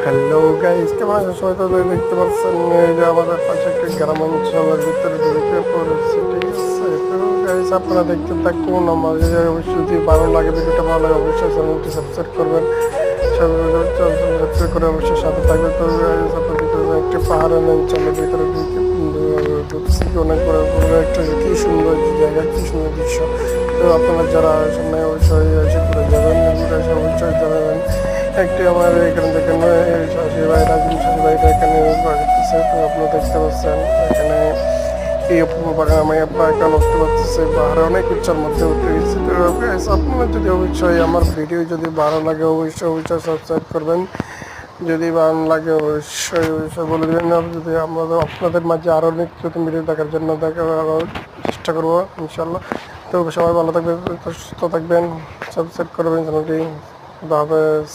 Hello guys, কেমন আছেন সবাই? তো দেখতে পাচ্ছেন এই যে আমাদের পাশে একটা গ্রাম অঞ্চলের ভিতরে ঢুকে পড়েছে, ঠিক আছে? তো গাইস, আপনারা দেখতে থাকুন। আমার অবশ্যই যদি ভালো লাগে, ভিডিওটা ভালো লাগে অবশ্যই চ্যানেলটি সাবস্ক্রাইব করবেন। সাবস্ক্রাইব করে অবশ্যই সাথে থাকবেন। তো গাইস, আপনারা দেখতে পাচ্ছেন একটি পাহাড়ের অঞ্চলের ভিতরে ঢুকছি, অনেক বড় বড় একটা কি সুন্দর জায়গা, কি সুন্দর দৃশ্য। তো আপনারা যারা সামনে অবশ্যই এসে ঘুরে যাবেন, ঘুরে এসে অবশ্যই জানাবেন। একটি আমার এখানে দেখেন শাশুড়ি ভাই, রাজীব শাশুড়ি ভাইটা এখানে করতেছে। তো আপনারা দেখতে পাচ্ছেন এখানে এই অপূর্ব বাগান আমি একা নষ্ট করতেছে, পাহাড়ে অনেক উচ্চার মধ্যে উঠে গেছে। তো guys, আপনারা যদি অবশ্যই আমার ভিডিও যদি ভালো লাগে অবশ্যই সাবস্ক্রাইব করবেন। যদি ভালো লাগে অবশ্যই বলে দেবেন। আর যদি আমাদের আপনাদের মাঝে আরও অনেক নতুন ভিডিও দেখার জন্য আরও চেষ্টা করবো ইনশাল্লাহ। তো সবাই ভালো থাকবেন, সুস্থ থাকবেন, সাবস্ক্রাইব করবেন চ্যানেলটি। খুদা হাফেজ।